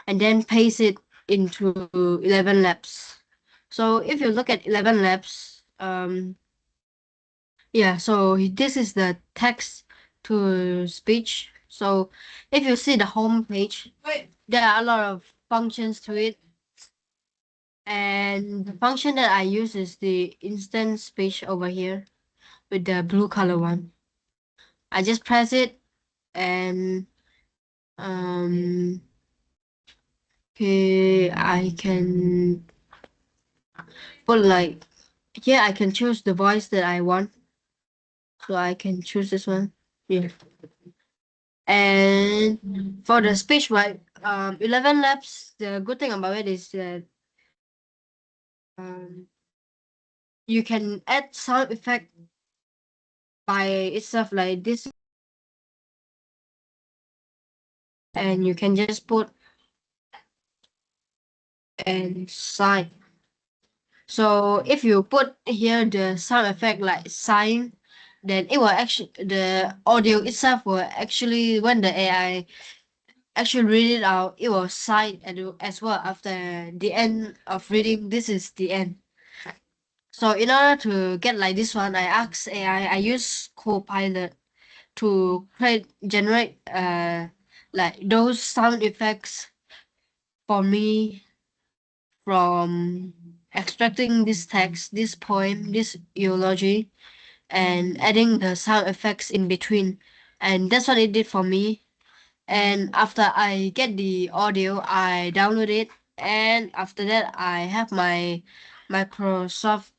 and then paste it into 11 labs. So if you look at 11 labs, yeah, so this is the text to speech. So if you see the home page, there are a lot of functions to it. And the function that I use is the instant speech over here with the blue color one. I just press it and okay, I can put like here I can choose the voice that I want. So I can choose this one. Yeah. And for the speech, right? 11 labs. The good thing about it is that um, you can add sound effect by itself like this, and you can just put and sign. So if you put here the sound effect like sign, then it will actually the audio itself will actually when the AI actually read it out, it will sign as well after the end of reading. This is the end. So in order to get like this one, I asked AI, I use Copilot to generate like those sound effects for me from extracting this text, this poem, this eulogy, and adding the sound effects in between. And that's what it did for me. And after I get the audio, I download it, and after that I have my Microsoft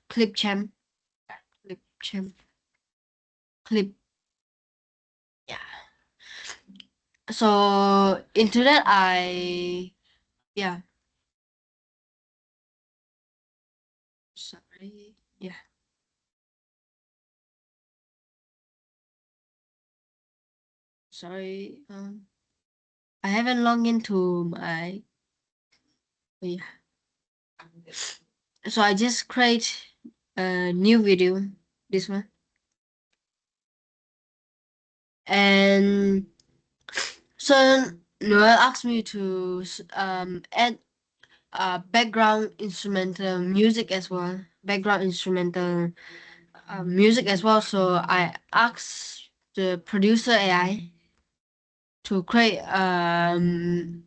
clip champ clip. Yeah. So into that yeah. Sorry. Yeah. Sorry. I haven't logged into my yeah. So I just create a new video, this one. And so Noel asked me to add background instrumental music as well. Background instrumental music as well. So I asked the producer AI to create an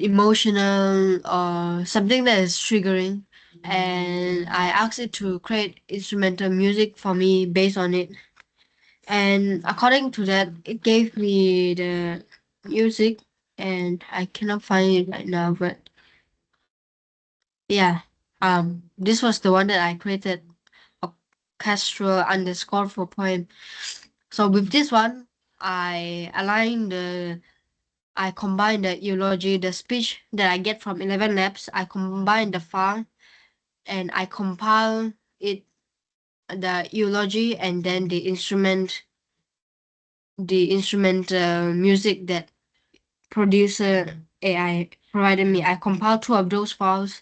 emotional or something that is triggering, and I asked it to create instrumental music for me based on it. And according to that, it gave me the music, and I cannot find it right now, but yeah, this was the one that I created, orchestral underscore for poem. So with this one, I combine the eulogy, the speech that I get from 11 labs. I combine the file and I compile it, the eulogy, and then the instrument the instrumental music that producer AI provided me. I compiled 2 of those files,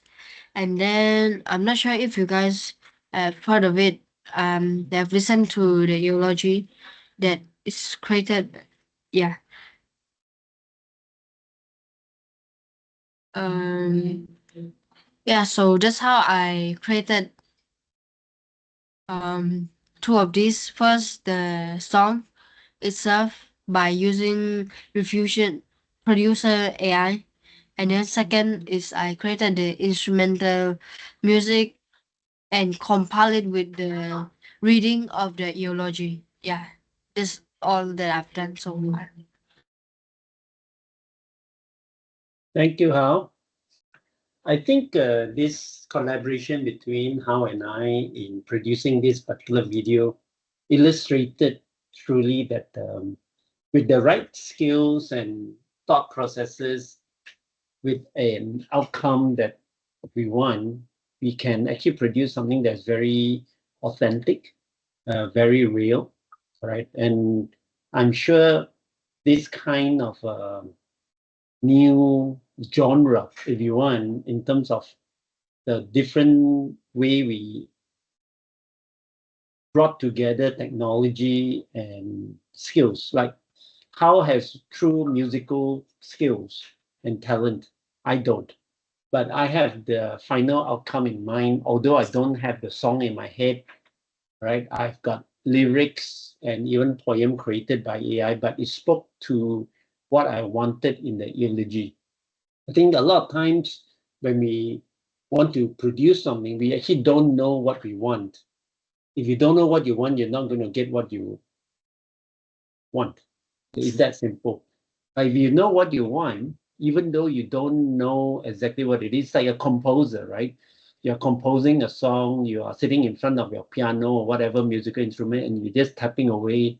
and then I'm not sure if you guys have heard of it. They have listened to the eulogy that is created. Yeah. Um. Yeah. So that's how I created 2 of these. First, the song itself by using Refusion Producer AI. And then second is I created the instrumental music and compile it with the reading of the eulogy. Yeah, this all that I've done so far. Thank you, Hao. I think this collaboration between Hao and I in producing this particular video illustrated truly that with the right skills and thought processes, with an outcome that we want, we can actually produce something that's very authentic, very real, right? And I'm sure this kind of new genre, if you want, in terms of the different way we brought together technology and skills, like how has true musical skills and talent? I don't. But I have the final outcome in mind, although I don't have the song in my head, right? I've got lyrics and even poem created by AI, but it spoke to what I wanted in the eulogy. I think a lot of times when we want to produce something, we actually don't know what we want. If you don't know what you want, you're not going to get what you want. It's that simple. If you know what you want, even though you don't know exactly what it is, like a composer, right? You're composing a song, you are sitting in front of your piano or whatever musical instrument, and you're just tapping away.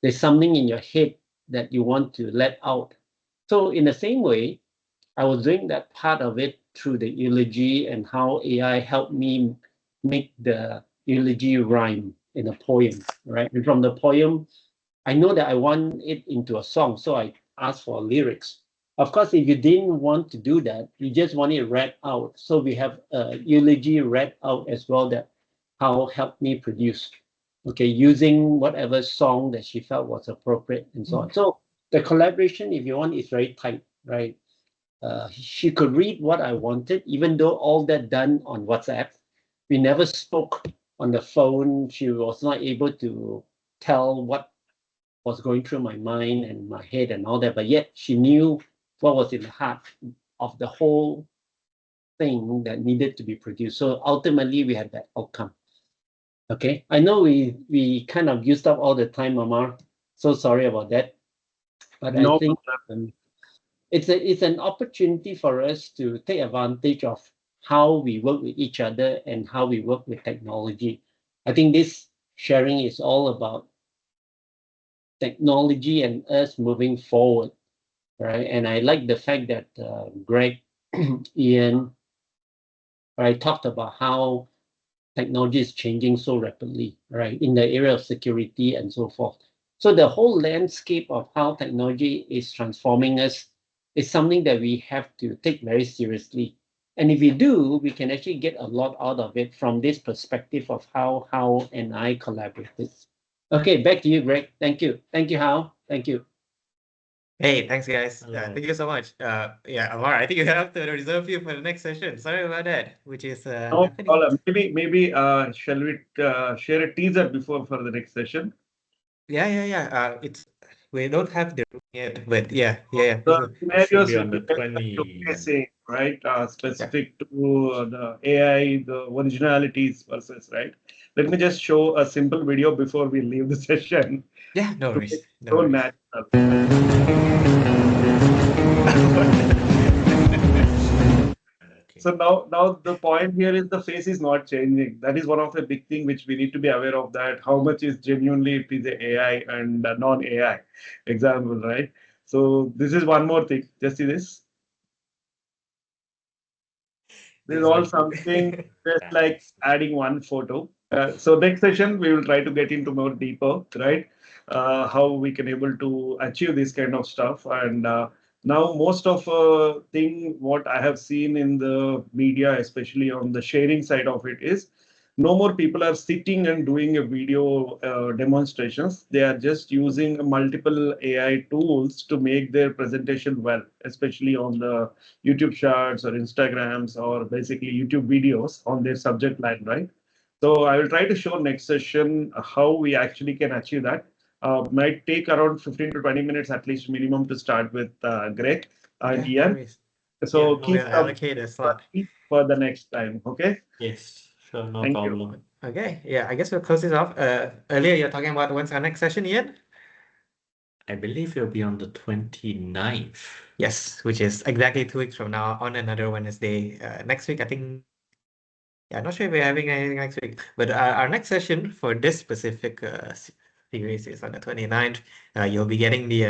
There's something in your head that you want to let out. So in the same way, I was doing that part of it through the eulogy and how AI helped me make the eulogy rhyme in a poem, right? And from the poem, I know that I want it into a song, so I asked for lyrics. Of course, if you didn't want to do that, you just want it read out. So we have a eulogy read out as well that how helped me produce. Okay, using whatever song that she felt was appropriate and so on. So the collaboration, if you want, is very tight, right? She could read what I wanted, even though all that done on WhatsApp. We never spoke on the phone. She was not able to tell what was going through my mind and my head and all that, but yet she knew what was in the heart of the whole thing that needed to be produced. So ultimately, we had that outcome. Okay, I know we kind of used up all the time, Amar. So sorry about that, but No I think it's an opportunity for us to take advantage of how we work with each other and how we work with technology. I think this sharing is all about technology and us moving forward, right? And I like the fact that Greg, Ian, right, talked about how technology is changing so rapidly, right, in the area of security and so forth. So the whole landscape of how technology is transforming us is something that we have to take very seriously. And if we do, we can actually get a lot out of it from this perspective of how Hao and I collaborated. Okay, back to you, Greg. Thank you. Thank you, Hao. Thank you. Hey, thanks guys. Thank you so much. Yeah, Amar, I think you have to reserve you for the next session. Sorry about that, which is no happening. problem. Maybe shall we share a teaser before for the next session? Yeah. It's we don't have the room yet, but yeah. The scenarios be on the will be 20. showcasing, right? Specific to the AI, the originalities versus, right? Let me just show a simple video before we leave the session. Yeah, no to worries. make it No so worries. natural. So now the point here is the face is not changing. That is one of the big thing which we need to be aware of, that how much is genuinely it is a AI and a non-AI example, right? So this is one more thing. Just see this. This is all something just like adding one photo. So next session we will try to get into more deeper, right? how we can able to achieve this kind of stuff. And now most of thing what I have seen in the media, especially on the sharing side of it, is no more people are sitting and doing a video demonstrations. They are just using multiple AI tools to make their presentation well, especially on the YouTube Shorts or Instagrams or basically YouTube videos on their subject line, right? So I will try to show next session how we actually can achieve that. Might take around 15 to 20 minutes at least minimum to start with Greg and Yeah, no Ian. worries. So Yeah, keep we'll some allocate a slot. for the next time. Okay. Yes, sure, no Thank you. problem. Okay, yeah, I guess we'll close this off. Earlier you're talking about when's our next session, Ian? I believe it'll be on the 29th. Yes, which is exactly 2 weeks from now on another Wednesday. Next week, I think. Yeah, I'm not sure if we're having anything next week, but our next session for this specific series is on the 29th. You'll be getting the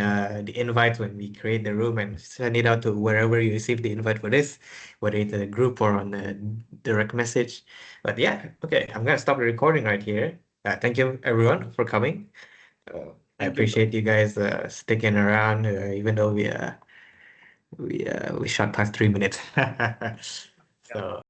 invites when we create the room and send it out to wherever you receive the invite for this, whether it's in a group or on a direct message. But yeah, okay, I'm gonna stop the recording right here. Thank you everyone for coming. I appreciate you guys sticking around, even though we shot past 3 minutes. So.